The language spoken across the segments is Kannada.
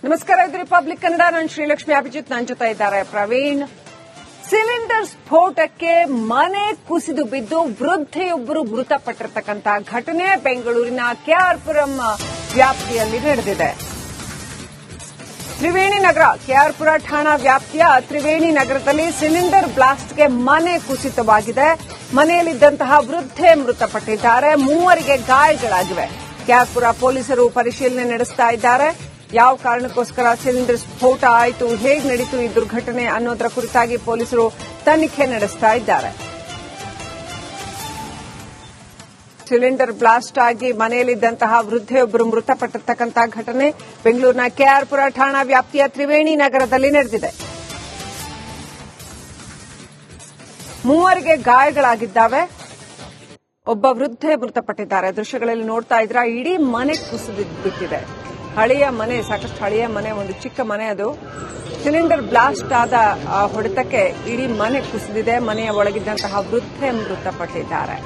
ನಮಸ್ಕಾರ, ಇದು ರಿಪಬ್ಲಿಕ್ ಕನ್ನಡ. ನಾನು ಶ್ರೀಲಕ್ಷ್ಮಿ ಅಭಿಜಿತ್, ನನ್ನ ಜೊತೆ ಇದ್ದಾರೆ ಪ್ರವೀಣ್. ಸಿಲಿಂಡರ್ ಸ್ಫೋಟಕ್ಕೆ ಮನೆ ಕುಸಿದು ಬಿದ್ದು ವೃದ್ಧೆಯೊಬ್ಬರು ಮೃತಪಟ್ಟಿರತಕ್ಕಂಥ ಘಟನೆ ಬೆಂಗಳೂರಿನ ಕೆಆರ್ಪುರಂ ವ್ಯಾಪ್ತಿಯಲ್ಲಿ ನಡೆದಿದೆ. ತ್ರಿವೇಣಿ ನಗರ, ಕೆಆರ್ಪುರ ಠಾಣಾ ವ್ಯಾಪ್ತಿಯ ತ್ರಿವೇಣಿ ನಗರದಲ್ಲಿ ಸಿಲಿಂಡರ್ ಬ್ಲಾಸ್ಟ್ಗೆ ಮನೆ ಕುಸಿತವಾಗಿದೆ. ಮನೆಯಲ್ಲಿದ್ದಂತಹ ವೃದ್ಧೆ ಮೃತಪಟ್ಟಿದ್ದಾರೆ, 3 ಗಾಯಗಳಾಗಿವೆ. ಕೆಆರ್ಪುರ ಪೊಲೀಸರು ಪರಿಶೀಲನೆ ನಡೆಸ್ತಾ ಇದ್ದಾರೆ. ಯಾವ ಕಾರಣಕ್ಕೋಸ್ಕರ ಸಿಲಿಂಡರ್ ಸ್ಫೋಟ ಆಯಿತು, ಹೇಗೆ ನಡೀತು ಈ ದುರ್ಘಟನೆ ಅನ್ನೋದರ ಕುರಿತಾಗಿ ಪೊಲೀಸರು ತನಿಖೆ ನಡೆಸ್ತಾ ಇದ್ದಾರೆ. ಸಿಲಿಂಡರ್ ಬ್ಲಾಸ್ಟ್ ಆಗಿ ಮನೆಯಲ್ಲಿದ್ದಂತಹ ವೃದ್ಧೆಯೊಬ್ಬರು ಮೃತಪಟ್ಟಿರ್ತಕ್ಕಂಥ ಘಟನೆ ಬೆಂಗಳೂರಿನ ಕೆಆರ್ಪುರ ಠಾಣಾ ವ್ಯಾಪ್ತಿಯ ತ್ರಿವೇಣಿ ನಗರದಲ್ಲಿ ನಡೆದಿದೆ. 3 ಗಾಯಗಳಾಗಿದ್ದಾವೆ. ಒಬ್ಬ ವೃದ್ಧೆ ಮೃತಪಟ್ಟಿದ್ದಾರೆ. ದೃಶ್ಯಗಳಲ್ಲಿ ನೋಡ್ತಾ ಇದ್ರ ಇಡೀ ಮನೆ ಕುಸಿದು ಬಿಟ್ಟಿದೆ. ಹಳೆಯ ಮನೆ, ಸಾಕಷ್ಟು ಹಳೆಯ ಮನೆ, ಒಂದು ಚಿಕ್ಕ ಮನೆ. ಅದು ಸಿಲಿಂಡರ್ ಬ್ಲಾಸ್ಟ್ ಆದ ಹೊಡೆತಕ್ಕೆ ಇಡೀ ಮನೆ ಕುಸಿದಿದೆ. ಮನೆಯ ಒಳಗಿದ್ದಂತಹ ವೃದ್ಧೆ ಮೃತಪಟ್ಟಿದ್ದಾರೆ.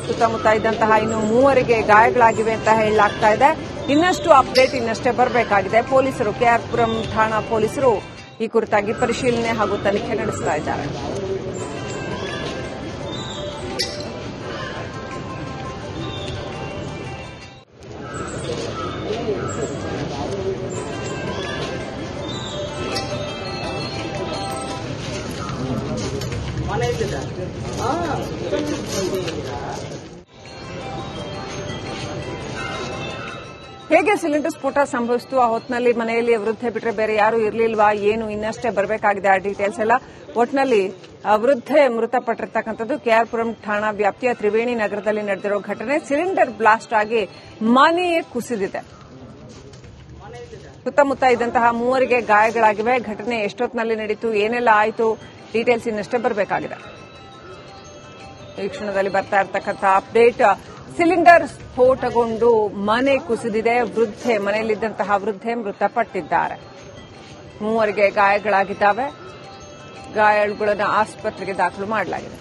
ಸುತ್ತಮುತ್ತ ಇದ್ದಂತಹ ಇನ್ನು 3 ಗಾಯಗಳಾಗಿವೆ ಅಂತ ಹೇಳಲಾಗ್ತಾ ಇದೆ. ಇನ್ನಷ್ಟು ಅಪ್ಡೇಟ್ ಇನ್ನಷ್ಟೇ ಬರಬೇಕಾಗಿದೆ. ಪೊಲೀಸರು, ಕೆಆರ್ಪುರಂ ಠಾಣಾ ಪೊಲೀಸರು ಈ ಕುರಿತಾಗಿ ಪರಿಶೀಲನೆ ಹಾಗೂ ತನಿಖೆ ನಡೆಸ್ತಾ ಇದ್ದಾರೆ. ಹೇಗೆ ಸಿಲಿಂಡರ್ ಸ್ಫೋಟ ಸಂಭವಿಸಿತು, ಆ ಹೊತ್ತಿನಲ್ಲಿ ಮನೆಯಲ್ಲಿ ವೃದ್ಧೆ ಬಿಟ್ಟರೆ ಬೇರೆ ಯಾರು ಇರಲಿಲ್ವಾ, ಏನು ಇನ್ನಷ್ಟೇ ಬರಬೇಕಾಗಿದೆ ಆ ಡೀಟೇಲ್ಸ್ ಎಲ್ಲ. ಒಟ್ಟಿನಲ್ಲಿ ವೃದ್ಧೆ ಮೃತಪಟ್ಟಿರ್ತಕ್ಕಂಥದ್ದು ಕೆಆರ್ಪುರಂ ಠಾಣಾ ವ್ಯಾಪ್ತಿಯ ತ್ರಿವೇಣಿ ನಗರದಲ್ಲಿ ನಡೆದಿರೋ ಘಟನೆ. ಸಿಲಿಂಡರ್ ಬ್ಲಾಸ್ಟ್ ಆಗಿ ಮನೆಯೇ ಕುಸಿದಿದೆ. ಸುತ್ತಮುತ್ತ ಇದ್ದಂತಹ 3 ಗಾಯಗಳಾಗಿವೆ. ಘಟನೆ ಎಷ್ಟೊತ್ತಿನಲ್ಲಿ ನಡೀತು, ಏನೆಲ್ಲ ಆಯಿತು, ಡೀಟೇಲ್ಸ್ ಇನ್ನಷ್ಟೇ ಬರಬೇಕಾಗಿದೆ. ಈ ಕ್ಷಣದಲ್ಲಿ ಬರ್ತಾ ಇರತಕ್ಕಂಥ ಅಪ್ಡೇಟ್, ಸಿಲಿಂಡರ್ ಸ್ಫೋಟಗೊಂಡು ಮನೆ ಕುಸಿದಿದೆ. ವೃದ್ಧೆ, ಮನೆಯಲ್ಲಿದ್ದಂತಹ ವೃದ್ಧೆ ಮೃತಪಟ್ಟಿದ್ದಾರೆ. 3 ಗಾಯಗಳಾಗಿದ್ದಾವೆ. ಗಾಯಾಳುಗಳನ್ನು ಆಸ್ಪತ್ರೆಗೆ ದಾಖಲು ಮಾಡಲಾಗಿದೆ.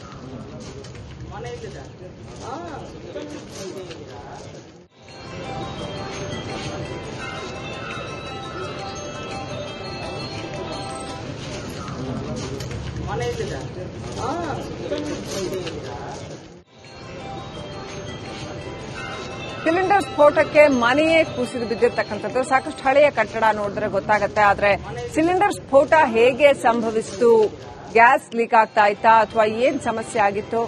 ಸಿಲಿಂಡರ್ ಸ್ಫೋಟಕ್ಕೆ ಮನೆಯೇ ಕುಸಿದು ಬಿದ್ದಿರ್ತಕ್ಕಂಥದ್ದು. ಸಾಕಷ್ಟು ಹಳೆಯ ಕಟ್ಟಡ ನೋಡಿದ್ರೆ ಗೊತ್ತಾಗುತ್ತೆ. ಆದರೆ ಸಿಲಿಂಡರ್ ಸ್ಫೋಟ ಹೇಗೆ ಸಂಭವಿಸಿತು, ಗ್ಯಾಸ್ ಲೀಕ್ ಆಗ್ತಾ ಇತ್ತಾ ಅಥವಾ ಏನ್ ಸಮಸ್ಯೆ ಆಗಿತ್ತು,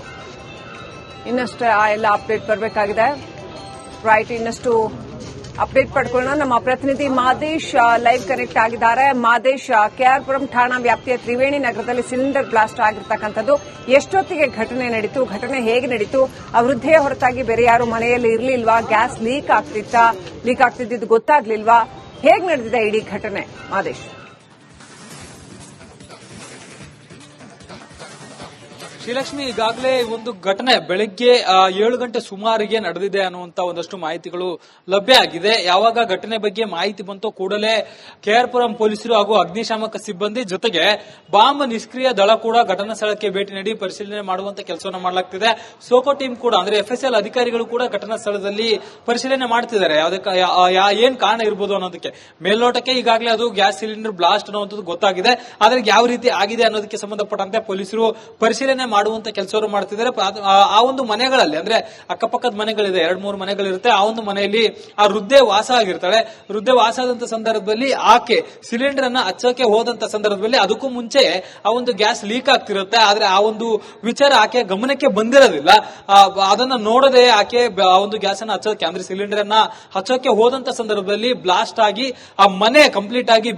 ಇನ್ನಷ್ಟು ಆ ಎಲ್ಲ ಅಪ್ಡೇಟ್ ಬರಬೇಕಾಗಿದೆ. ರೈಟ್, ಇನ್ನಷ್ಟು ಅಪ್ಡೇಟ್ ಪಡ್ಕೊಳ್ಳೋಣ. ನಮ್ಮ ಪ್ರತಿನಿಧಿ ಮಾದೇಶ್ ಲೈವ್ ಕನೆಕ್ಟ್ ಆಗಿದ್ದಾರೆ. ಮಾದೇಶ್, ಕೆಆರ್ಪುರಂ ಠಾಣಾ ವ್ಯಾಪ್ತಿಯ ತ್ರಿವೇಣಿ ನಗರದಲ್ಲಿ ಸಿಲಿಂಡರ್ ಬ್ಲಾಸ್ಟ್ ಆಗಿರ್ತಕ್ಕಂಥದ್ದು, ಎಷ್ಟೊತ್ತಿಗೆ ಘಟನೆ ನಡೀತು, ಘಟನೆ ಹೇಗೆ ನಡೀತು, ಆ ವೃದ್ಧೆಯ ಹೊರತಾಗಿ ಬೇರೆ ಯಾರು ಮನೆಯಲ್ಲಿ ಇರಲಿಲ್ವಾ, ಗ್ಯಾಸ್ ಲೀಕ್ ಆಗ್ತಿದ್ದು ಗೊತ್ತಾಗ್ಲಿಲ್ವಾ, ಹೇಗೆ ನಡೆದಿದೆ ಇಡೀ ಘಟನೆ ಮಾದೇಶ್? ಶ್ರೀಲಕ್ಷ್ಮಿ, ಈಗಾಗಲೇ ಒಂದು ಘಟನೆ ಬೆಳಗ್ಗೆ 7 ಗಂಟೆ ಸುಮಾರಿಗೆ ನಡೆದಿದೆ ಅನ್ನುವಂತ ಒಂದಷ್ಟು ಮಾಹಿತಿಗಳು ಲಭ್ಯ ಆಗಿದೆ. ಯಾವಾಗ ಘಟನೆ ಬಗ್ಗೆ ಮಾಹಿತಿ ಬಂತೋ ಕೂಡಲೇ ಕೆಆರ್ಪುರಂ ಪೊಲೀಸರು ಹಾಗೂ ಅಗ್ನಿಶಾಮಕ ಸಿಬ್ಬಂದಿ ಜೊತೆಗೆ ಬಾಂಬ್ ನಿಷ್ಕ್ರಿಯ ದಳ ಕೂಡ ಘಟನಾ ಸ್ಥಳಕ್ಕೆ ಭೇಟಿ ನೀಡಿ ಪರಿಶೀಲನೆ ಮಾಡುವಂತ ಕೆಲಸವನ್ನು ಮಾಡಲಾಗ್ತಿದೆ. ಸೋಕೋ ಟೀಮ್ ಕೂಡ, ಅಂದ್ರೆ FSL ಅಧಿಕಾರಿಗಳು ಕೂಡ ಘಟನಾ ಸ್ಥಳದಲ್ಲಿ ಪರಿಶೀಲನೆ ಮಾಡ್ತಿದ್ದಾರೆ. ಏನ್ ಕಾರಣ ಇರಬಹುದು ಅನ್ನೋದಕ್ಕೆ. ಮೇಲ್ನೋಟಕ್ಕೆ ಈಗಾಗಲೇ ಅದು ಗ್ಯಾಸ್ ಸಿಲಿಂಡರ್ ಬ್ಲಾಸ್ಟ್ ಅನ್ನುವಂಥದ್ದು ಗೊತ್ತಾಗಿದೆ. ಆದ್ರೆ ಯಾವ ರೀತಿ ಆಗಿದೆ ಅನ್ನೋದಕ್ಕೆ ಸಂಬಂಧಪಟ್ಟಂತೆ ಪೊಲೀಸರು ಪರಿಶೀಲನೆ ಮಾಡುವಂತ ಕೆಲಸವನ್ನು ಮಾಡ್ತಿದ್ದಾರೆ. ಆ ಒಂದು ಮನೆಗಳಲ್ಲಿ, ಅಂದ್ರೆ ಅಕ್ಕಪಕ್ಕದ ಮನೆಗಳಿದೆ, 2-3 ಮನೆಗಳಿರುತ್ತೆ. ಆ ಒಂದು ಮನೆಯಲ್ಲಿ ಆ ವೃದ್ಧೆ ವಾಸ ಆಗಿರ್ತಾಳೆ. ವೃದ್ಧೆ ವಾಸ ಆದಂತ ಸಂದರ್ಭದಲ್ಲಿ ಆಕೆ ಸಿಲಿಂಡರ್ ಅನ್ನ ಹಚ್ಚಕ್ಕೆ ಹೋದಂತ ಸಂದರ್ಭದಲ್ಲಿ ಅದಕ್ಕೂ ಮುಂಚೆ ಆ ಒಂದು ಗ್ಯಾಸ್ ಲೀಕ್ ಆಗ್ತಿರುತ್ತೆ. ಆದ್ರೆ ಆ ಒಂದು ವಿಚಾರ ಆಕೆ ಗಮನಕ್ಕೆ ಬಂದಿರೋದಿಲ್ಲ. ಅದನ್ನ ನೋಡದೆ ಆಕೆ ಆ ಒಂದು ಗ್ಯಾಸ್ ಅನ್ನ ಹಚ್ಚೋಕೆ, ಅಂದ್ರೆ ಸಿಲಿಂಡರ್ ಅನ್ನ ಹಚ್ಚೋಕೆ ಹೋದಂತ ಸಂದರ್ಭದಲ್ಲಿ ಬ್ಲಾಸ್ಟ್ ಆಗಿ ಆ ಮನೆ ಕಂಪ್ಲೀಟ್ ಆಗಿ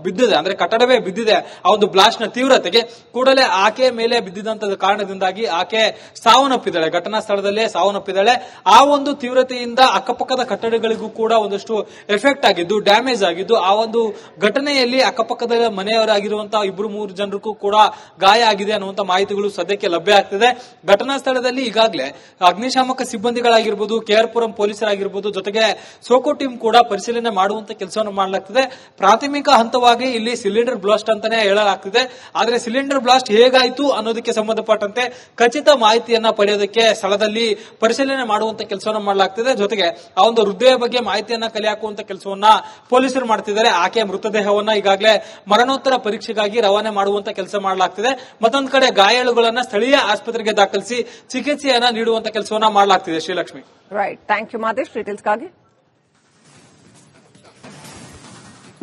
ಬಿದ್ದಿದೆ, ಅಂದ್ರೆ ಕಟ್ಟಡವೇ ಬಿದ್ದಿದೆ. ಆ ಒಂದು ಬ್ಲಾಸ್ಟ್ ನ ತೀವ್ರತೆಗೆ ಕೂಡಲೇ ಆಕೆ ಮೇಲೆ ಬಿದ್ದಿದ್ದಂತ ಕಾರಣದಿಂದಾಗಿ ಆಕೆ ಸಾವನ್ನಪ್ಪಿದ್ದಾಳೆ. ಘಟನಾ ಸ್ಥಳದಲ್ಲೇ ಸಾವನ್ನಪ್ಪಿದ್ದಾಳೆ. ಆ ಒಂದು ತೀವ್ರತೆಯಿಂದ ಅಕ್ಕಪಕ್ಕದ ಕಟ್ಟಡಗಳಿಗೂ ಕೂಡ ಒಂದಷ್ಟು ಎಫೆಕ್ಟ್ ಆಗಿದ್ದು, ಡ್ಯಾಮೇಜ್ ಆಗಿದ್ದು, ಆ ಒಂದು ಘಟನೆಯಲ್ಲಿ ಅಕ್ಕಪಕ್ಕದ ಮನೆಯವರಾಗಿರುವಂತಹ 2-3 ಜನರಿಗೂ ಕೂಡ ಗಾಯ ಆಗಿದೆ ಅನ್ನುವಂತ ಮಾಹಿತಿಗಳು ಸದ್ಯಕ್ಕೆ ಲಭ್ಯ ಆಗ್ತಿದೆ. ಘಟನಾ ಸ್ಥಳದಲ್ಲಿ ಈಗಾಗಲೇ ಅಗ್ನಿಶಾಮಕ ಸಿಬ್ಬಂದಿಗಳಾಗಿರ್ಬೋದು, ಕೆಆರ್ಪುರಂ ಪೊಲೀಸರಾಗಿರ್ಬೋದು, ಜೊತೆಗೆ ಸೋಕೋ ಟೀಮ್ ಕೂಡ ಪರಿಶೀಲನೆ ಮಾಡುವಂತ ಕೆಲಸವನ್ನು ಮಾಡಲಾಗ್ತಿದೆ. ಪ್ರಾಥಮಿಕ ಹಂತವಾಗಿ ಇಲ್ಲಿ ಸಿಲಿಂಡರ್ ಬ್ಲಾಸ್ಟ್ ಅಂತಾನೆ ಹೇಳಲಾಗ್ತಿದೆ. ಆದ್ರೆ ಸಿಲಿಂಡರ್ ಬ್ಲಾಸ್ಟ್ ಹೇಗಾಯಿತು ಅನ್ನೋದಕ್ಕೆ ಸಂಬಂಧಪಟ್ಟಂತೆ ಖಚಿತ ಮಾಹಿತಿಯನ್ನ ಪಡೆಯೋದಕ್ಕೆ ಸ್ಥಳದಲ್ಲಿ ಪರಿಶೀಲನೆ ಮಾಡುವಂತ ಕೆಲಸವನ್ನ ಮಾಡಲಾಗ್ತಿದೆ. ಜೊತೆಗೆ ಆ ಒಂದು ವೃದ್ಧೆಯ ಬಗ್ಗೆ ಮಾಹಿತಿಯನ್ನ ಕಲೆ ಹಾಕುವಂತ ಕೆಲಸವನ್ನ ಪೊಲೀಸರು ಮಾಡ್ತಿದ್ದಾರೆ. ಆಕೆಯ ಮೃತದೇಹವನ್ನ ಈಗಾಗಲೇ ಮರಣೋತ್ತರ ಪರೀಕ್ಷೆಗಾಗಿ ರವಾನೆ ಮಾಡುವಂತ ಕೆಲಸ ಮಾಡಲಾಗ್ತಿದೆ. ಮತ್ತೊಂದು ಕಡೆ ಗಾಯಾಳುಗಳನ್ನ ಸ್ಥಳೀಯ ಆಸ್ಪತ್ರೆಗೆ ದಾಖಲಿಸಿ ಚಿಕಿತ್ಸೆಯನ್ನ ನೀಡುವಂತ ಕೆಲಸವನ್ನ ಮಾಡಲಾಗ್ತಿದೆ. Shrilakshmi, right, thank you Madesh ಡೀಟೇಲ್ಸ್ಗಾಗಿ.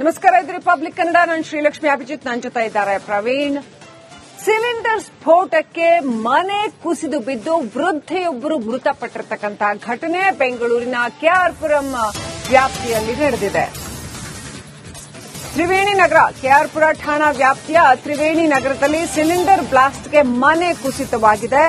ನಮಸ್ಕಾರ, ಇದು ರಿಪಬ್ಲಿಕ್ ಕನ್ನಡ. ನಾನು ಶ್ರೀಲಕ್ಷ್ಮಿ ಅಭಿಜಿತ್, ನನ್ನ ಜೊತೆ ಇದ್ದಾರೆ ಪ್ರವೀಣ್. ಸಿಲಿಂಡರ್ ಸ್ಫೋಟಕ್ಕೆ ಮನೆ ಕುಸಿದು ಬಿದ್ದು ವೃದ್ಧೆಯೊಬ್ಬರು ಮೃತಪಟ್ಟಿರತಕ್ಕಂಥ ಘಟನೆ ಬೆಂಗಳೂರಿನ ಕೆಆರ್ಪುರಂ ವ್ಯಾಪ್ತಿಯಲ್ಲಿ ನಡೆದಿದೆ. ತ್ರಿವೇಣಿ ನಗರ, ಕೆಆರ್ಪುರ ಠಾಣಾ ವ್ಯಾಪ್ತಿಯ ತ್ರಿವೇಣಿ ನಗರದಲ್ಲಿ ಸಿಲಿಂಡರ್ ಬ್ಲಾಸ್ಟ್ಗೆ ಮನೆ ಕುಸಿತವಾಗಿದೆ.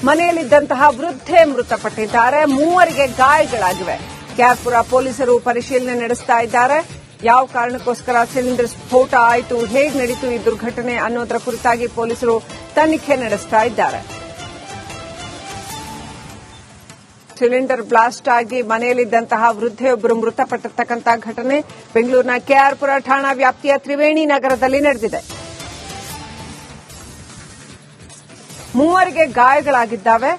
ಮನೆಯಲ್ಲಿದ್ದಂತಹ ವೃದ್ಧೆ ಮೃತಪಟ್ಟಿದ್ದಾರೆ. 3 ಗಾಯಗಳಾಗಿವೆ. ಕೆಆರ್ಪುರ ಪೊಲೀಸರು ಪರಿಶೀಲನೆ ನಡೆಸ್ತಾ ಇದ್ದಾರೆ. ಯಾವ ಕಾರಣಕ್ಕೋಸ್ಕರ ಸಿಲಿಂಡರ್ ಸ್ಫೋಟ ಆಯಿತು, ಹೇಗೆ ನಡೀತು ಈ ದುರ್ಘಟನೆ ಅನ್ನೋದರ ಕುರಿತಾಗಿ ಪೊಲೀಸರು ತನಿಖೆ ನಡೆಸ್ತಾ ಇದ್ದಾರೆ. ಸಿಲಿಂಡರ್ ಬ್ಲಾಸ್ಟ್ ಆಗಿ ಮನೆಯಲ್ಲಿದ್ದಂತಹ ವೃದ್ಧೆಯೊಬ್ಬರು ಮೃತಪಟ್ಟಿರ್ತಕ್ಕಂಥ ಘಟನೆ ಬೆಂಗಳೂರಿನ ಕೆಆರ್ಪುರ ಠಾಣಾ ವ್ಯಾಪ್ತಿಯ ತ್ರಿವೇಣಿ ನಗರದಲ್ಲಿ ನಡೆದಿದೆ. 3 ಗಾಯಗಳಾಗಿದ್ದಾವೆ.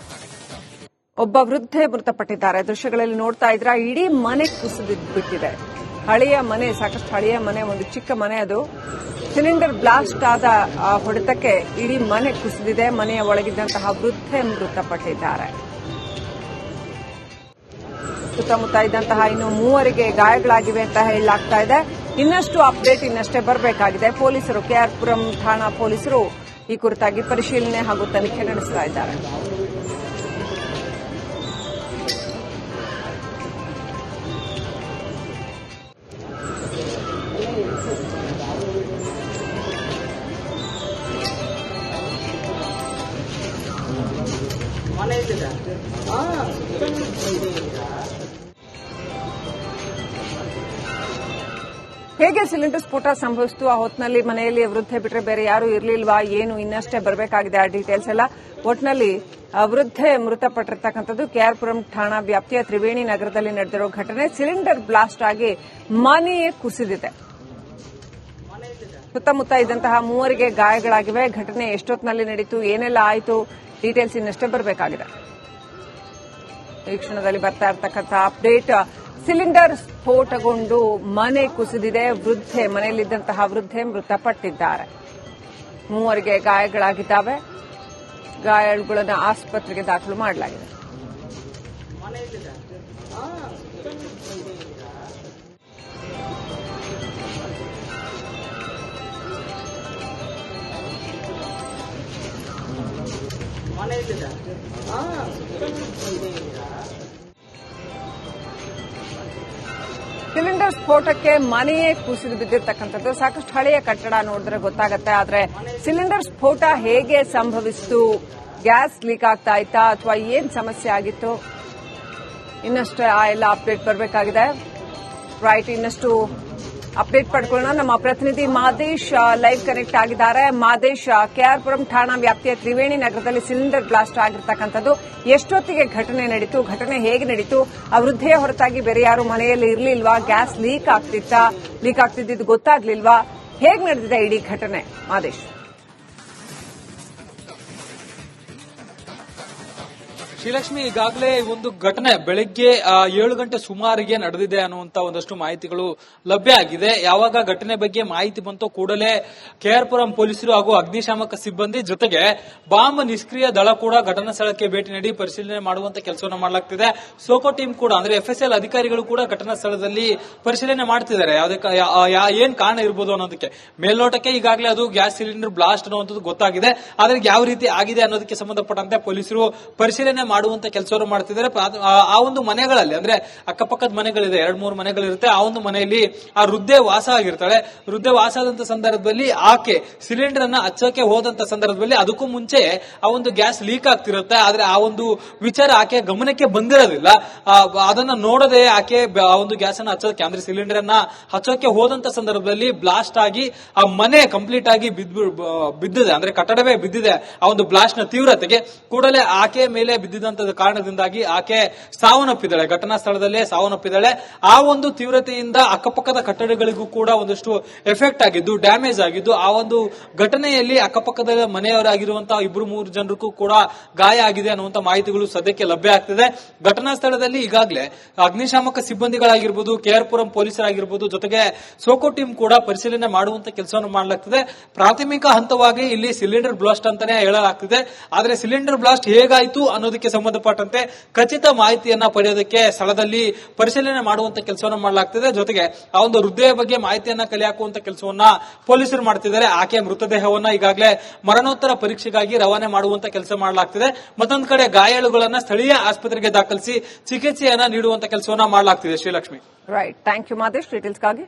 ಒಬ್ಬ ವೃದ್ಧೆ ಮೃತಪಟ್ಟಿದ್ದಾರೆ. ದೃಶ್ಯಗಳಲ್ಲಿ ನೋಡ್ತಾ ಇದ್ರ ಇಡೀ ಮನೆ ಕುಸಿದಿಬಿಟ್ಟಿದೆ. ಹಳೆಯ ಮನೆ, ಸಾಕಷ್ಟು ಹಳೆಯ ಮನೆ, ಒಂದು ಚಿಕ್ಕ ಮನೆ. ಅದು ಸಿಲಿಂಡರ್ ಬ್ಲಾಸ್ಟ್ ಆದ ಹೊಡೆತಕ್ಕೆ ಇಡೀ ಮನೆ ಕುಸಿದಿದೆ. ಮನೆಯ ಒಳಗಿದ್ದಂತಹ ವೃದ್ಧೆ ಮೃತಪಟ್ಟಿದ್ದಾರೆ. ಸುತ್ತಮುತ್ತ ಇದ್ದಂತಹ ಇನ್ನು 3 ಗಾಯಗಳಾಗಿವೆ ಅಂತ ಹೇಳಲಾಗ್ತಾ ಇದೆ. ಇನ್ನಷ್ಟು ಅಪ್ಡೇಟ್ ಇನ್ನಷ್ಟೇ ಬರಬೇಕಾಗಿದೆ. ಪೊಲೀಸರು, ಕೆಆರ್ಪುರಂ ಠಾಣಾ ಪೊಲೀಸರು ಈ ಕುರಿತಾಗಿ ಪರಿಶೀಲನೆ ಹಾಗೂ ತನಿಖೆ ನಡೆಸ್ತಾ ಇದ್ದಾರೆ. ಹೇಗೆ ಸಿಲಿಂಡರ್ ಸ್ಫೋಟ ಸಂಭವಿಸಿತು, ಆ ಹೊತ್ತಿನಲ್ಲಿ ಮನೆಯಲ್ಲಿ ವೃದ್ಧೆ ಬಿಟ್ಟರೆ ಬೇರೆ ಯಾರು ಇರಲಿಲ್ವಾ, ಏನು ಇನ್ನಷ್ಟೇ ಬರಬೇಕಾಗಿದೆ ಆ ಡೀಟೇಲ್ಸ್ ಎಲ್ಲ. ಒಟ್ಟಿನಲ್ಲಿ ವೃದ್ಧೆ ಮೃತಪಟ್ಟಿರ್ತಕ್ಕಂಥದ್ದು ಕೆಆರ್ಪುರಂ ಠಾಣಾ ವ್ಯಾಪ್ತಿಯ ತ್ರಿವೇಣಿ ನಗರದಲ್ಲಿ ನಡೆದಿರೋ ಘಟನೆ. ಸಿಲಿಂಡರ್ ಬ್ಲಾಸ್ಟ್ ಆಗಿ ಮನೆಯೇ ಕುಸಿದಿದೆ. ಸುತ್ತಮುತ್ತ ಇದ್ದಂತಹ 3 ಗಾಯಗಳಾಗಿವೆ. ಘಟನೆ ಎಷ್ಟೊತ್ತಿನಲ್ಲಿ ನಡೀತು, ಏನೆಲ್ಲ ಆಯಿತು, ಡೀಟೇಲ್ಸ್ ಇನ್ನಷ್ಟೇ ಬರಬೇಕಾಗಿದೆ. ಈ ಕ್ಷಣದಲ್ಲಿ ಬರ್ತಾ ಇರತಕ್ಕಂಥ ಅಪ್ಡೇಟ್, ಸಿಲಿಂಡರ್ ಸ್ಫೋಟಗೊಂಡು ಮನೆ ಕುಸಿದಿದೆ. ಮನೆಯಲ್ಲಿದ್ದಂತಹ ವೃದ್ಧೆ ಮೃತಪಟ್ಟಿದ್ದಾರೆ. 3 ಗಾಯಗಳಾಗಿದ್ದಾವೆ. ಗಾಯಾಳುಗಳನ್ನು ಆಸ್ಪತ್ರೆಗೆ ದಾಖಲು ಮಾಡಲಾಗಿದೆ. ಸಿಲಿಂಡರ್ ಸ್ಫೋಟಕ್ಕೆ ಮನೆಯೇ ಕುಸಿದು ಬಿದ್ದಿರ್ತಕ್ಕಂಥದ್ದು. ಸಾಕಷ್ಟು ಹಳೆಯ ಕಟ್ಟಡ ನೋಡಿದ್ರೆ ಗೊತ್ತಾಗುತ್ತೆ. ಆದ್ರೆ ಸಿಲಿಂಡರ್ ಸ್ಫೋಟ ಹೇಗೆ ಸಂಭವಿಸಿತು, ಗ್ಯಾಸ್ ಲೀಕ್ ಆಗ್ತಾ ಇತ್ತಾ ಅಥವಾ ಏನ್ ಸಮಸ್ಯೆ ಆಗಿತ್ತು, ಇನ್ನಷ್ಟು ಆ ಎಲ್ಲ ಅಪ್ಡೇಟ್ ಬರಬೇಕಾಗಿದೆ. ರೈಟ್, ಇನ್ನಷ್ಟು ಅಪ್ಡೇಟ್ ಪಡ್ಕೊಳ್ಳೋಣ. ನಮ್ಮ ಪ್ರತಿನಿಧಿ ಮಾದೇಶ್ ಲೈವ್ ಕನೆಕ್ಟ್ ಆಗಿದ್ದಾರೆ. ಮಾದೇಶ್, ಕೆಆರ್ಪುರಂ ಠಾಣಾ ವ್ಯಾಪ್ತಿಯ ತ್ರಿವೇಣಿ ನಗರದಲ್ಲಿ ಸಿಲಿಂಡರ್ ಬ್ಲಾಸ್ಟ್ ಆಗಿರ್ತಕ್ಕಂಥದ್ದು, ಎಷ್ಟೊತ್ತಿಗೆ ಘಟನೆ ನಡೀತು, ಘಟನೆ ಹೇಗೆ ನಡೀತು, ಆ ವೃದ್ಧೆಯ ಹೊರತಾಗಿ ಬೇರೆ ಯಾರು ಮನೆಯಲ್ಲಿ ಇರಲಿಲ್ವಾ, ಗ್ಯಾಸ್ ಲೀಕ್ ಆಗ್ತಿದ್ದು ಗೊತ್ತಾಗ್ಲಿಲ್ವಾ, ಹೇಗೆ ನಡೆದಿದೆ ಇಡೀ ಘಟನೆ ಮಾದೇಶ್? ಶ್ರೀಲಕ್ಷ್ಮಿ, ಈಗಾಗಲೇ ಒಂದು ಘಟನೆ ಬೆಳಗ್ಗೆ 7 ಗಂಟೆ ಸುಮಾರಿಗೆ ನಡೆದಿದೆ ಅನ್ನುವಂತ ಒಂದಷ್ಟು ಮಾಹಿತಿಗಳು ಲಭ್ಯ ಆಗಿದೆ. ಯಾವಾಗ ಘಟನೆ ಬಗ್ಗೆ ಮಾಹಿತಿ ಬಂತೋ ಕೂಡಲೇ ಕೆಆರ್ಪುರಂ ಪೊಲೀಸರು ಹಾಗೂ ಅಗ್ನಿಶಾಮಕ ಸಿಬ್ಬಂದಿ ಜೊತೆಗೆ ಬಾಂಬ್ ನಿಷ್ಕ್ರಿಯ ದಳ ಕೂಡ ಘಟನಾ ಸ್ಥಳಕ್ಕೆ ಭೇಟಿ ನೀಡಿ ಪರಿಶೀಲನೆ ಮಾಡುವಂತ ಕೆಲಸವನ್ನು ಮಾಡಲಾಗ್ತಿದೆ. ಸೋಕೋ ಟೀಮ್ ಕೂಡ, ಅಂದ್ರೆ FSL ಅಧಿಕಾರಿಗಳು ಕೂಡ ಘಟನಾ ಸ್ಥಳದಲ್ಲಿ ಪರಿಶೀಲನೆ ಮಾಡ್ತಿದ್ದಾರೆ. ಏನ್ ಕಾರಣ ಇರಬಹುದು ಅನ್ನೋದಕ್ಕೆ. ಮೇಲ್ನೋಟಕ್ಕೆ ಈಗಾಗಲೇ ಅದು ಗ್ಯಾಸ್ ಸಿಲಿಂಡರ್ ಬ್ಲಾಸ್ಟ್ ಅನ್ನುವಂಥದ್ದು ಗೊತ್ತಾಗಿದೆ. ಆದ್ರೆ ಯಾವ ರೀತಿ ಆಗಿದೆ ಅನ್ನೋದಕ್ಕೆ ಸಂಬಂಧಪಟ್ಟಂತೆ ಪೊಲೀಸರು ಪರಿಶೀಲನೆ ಮಾಡುವಂತ ಕೆಲಸವನ್ನು ಮಾಡ್ತಿದ್ದಾರೆ. ಆ ಒಂದು ಮನೆಗಳಲ್ಲಿ, ಅಂದ್ರೆ ಅಕ್ಕಪಕ್ಕದ ಮನೆಗಳಿದೆ, 2-3 ಮನೆಗಳಿರುತ್ತೆ. ಆ ಒಂದು ಮನೆಯಲ್ಲಿ ಆ ವೃದ್ಧೆ ವಾಸ ಆಗಿರ್ತಾಳೆ. ವೃದ್ಧೆ ವಾಸ ಆದಂತ ಸಂದರ್ಭದಲ್ಲಿ ಆಕೆ ಸಿಲಿಂಡರ್ ಅನ್ನ ಹಚ್ಚಕ್ಕೆ ಹೋದಂತ ಸಂದರ್ಭದಲ್ಲಿ ಅದಕ್ಕೂ ಮುಂಚೆ ಆ ಒಂದು ಗ್ಯಾಸ್ ಲೀಕ್ ಆಗ್ತಿರುತ್ತೆ. ಆದ್ರೆ ಆ ಒಂದು ವಿಚಾರ ಆಕೆ ಗಮನಕ್ಕೆ ಬಂದಿರೋದಿಲ್ಲ. ಅದನ್ನ ನೋಡದೆ ಆಕೆ ಆ ಒಂದು ಗ್ಯಾಸ್ ಅನ್ನ ಹಚ್ಚೋಕೆ, ಅಂದ್ರೆ ಸಿಲಿಂಡರ್ ಅನ್ನ ಹಚ್ಚೋಕೆ ಹೋದಂತ ಸಂದರ್ಭದಲ್ಲಿ ಬ್ಲಾಸ್ಟ್ ಆಗಿ ಆ ಮನೆ ಕಂಪ್ಲೀಟ್ ಆಗಿ ಬಿದ್ದಿದೆ, ಅಂದ್ರೆ ಕಟ್ಟಡವೇ ಬಿದ್ದಿದೆ. ಆ ಒಂದು ಬ್ಲಾಸ್ಟ್ ನ ತೀವ್ರತೆಗೆ ಕೂಡಲೇ ಆಕೆ ಮೇಲೆ ಬಿದ್ದಿದೆ ಬಿದ್ದಿದ್ದಂತ ಕಾರಣದಿಂದಾಗಿ ಆಕೆ ಸಾವನ್ನಪ್ಪಿದ್ದಾಳೆ, ಘಟನಾ ಸ್ಥಳದಲ್ಲೇ ಸಾವನ್ನಪ್ಪಿದ್ದಾಳೆ. ಆ ಒಂದು ತೀವ್ರತೆಯಿಂದ ಅಕ್ಕಪಕ್ಕದ ಕಟ್ಟಡಗಳಿಗೂ ಕೂಡ ಒಂದಷ್ಟು ಎಫೆಕ್ಟ್ ಆಗಿದ್ದು, ಡ್ಯಾಮೇಜ್ ಆಗಿದ್ದು, ಆ ಒಂದು ಘಟನೆಯಲ್ಲಿ ಅಕ್ಕಪಕ್ಕದ ಮನೆಯವರಾಗಿರುವಂತಹ 2-3 ಜನರಿಗೂ ಕೂಡ ಗಾಯ ಆಗಿದೆ ಅನ್ನುವಂತ ಮಾಹಿತಿಗಳು ಸದ್ಯಕ್ಕೆ ಲಭ್ಯ ಆಗ್ತಿದೆ. ಘಟನಾ ಸ್ಥಳದಲ್ಲಿ ಈಗಾಗಲೇ ಅಗ್ನಿಶಾಮಕ ಸಿಬ್ಬಂದಿಗಳಾಗಿರ್ಬೋದು, ಕೆಆರ್ಪುರಂ ಪೊಲೀಸರಾಗಿರ್ಬೋದು, ಜೊತೆಗೆ ಸೋಕೋ ಟೀಮ್ ಕೂಡ ಪರಿಶೀಲನೆ ಮಾಡುವಂತ ಕೆಲಸವನ್ನು ಮಾಡಲಾಗ್ತಿದೆ. ಪ್ರಾಥಮಿಕ ಹಂತವಾಗಿ ಇಲ್ಲಿ ಸಿಲಿಂಡರ್ ಬ್ಲಾಸ್ಟ್ ಅಂತಾನೆ ಹೇಳಲಾಗ್ತಿದೆ. ಆದರೆ ಸಿಲಿಂಡರ್ ಬ್ಲಾಸ್ಟ್ ಹೇಗಾಯಿತು ಅನ್ನೋದಕ್ಕೆ ಸಂಬಂಧಪಟ್ಟಂತೆ ಖಚಿತ ಮಾಹಿತಿಯನ್ನ ಪಡೆಯೋದಕ್ಕೆ ಸ್ಥಳದಲ್ಲಿ ಪರಿಶೀಲನೆ ಮಾಡುವಂತ ಕೆಲಸವನ್ನು ಮಾಡಲಾಗ್ತಿದೆ. ಜೊತೆಗೆ ಆ ಒಂದು ಹೃದಯ ಬಗ್ಗೆ ಮಾಹಿತಿಯನ್ನ ಕಲೆ ಹಾಕುವಂತ ಕೆಲಸವನ್ನ ಪೊಲೀಸರು ಮಾಡ್ತಿದ್ದಾರೆ. ಆಕೆಯ ಮೃತದೇಹವನ್ನ ಈಗಾಗಲೇ ಮರಣೋತ್ತರ ಪರೀಕ್ಷೆಗಾಗಿ ರವಾನೆ ಮಾಡುವಂತ ಕೆಲಸ ಮಾಡಲಾಗ್ತಿದೆ. ಮತ್ತೊಂದು ಕಡೆ ಗಾಯಾಳುಗಳನ್ನ ಸ್ಥಳೀಯ ಆಸ್ಪತ್ರೆಗೆ ದಾಖಲಿಸಿ ಚಿಕಿತ್ಸೆಯನ್ನ ನೀಡುವಂತ ಕೆಲಸವನ್ನ ಮಾಡಲಾಗ್ತಿದೆ. Shrilakshmi. Right, thank you Madesh ಡೀಟೇಲ್ಸ್ಗಾಗಿ.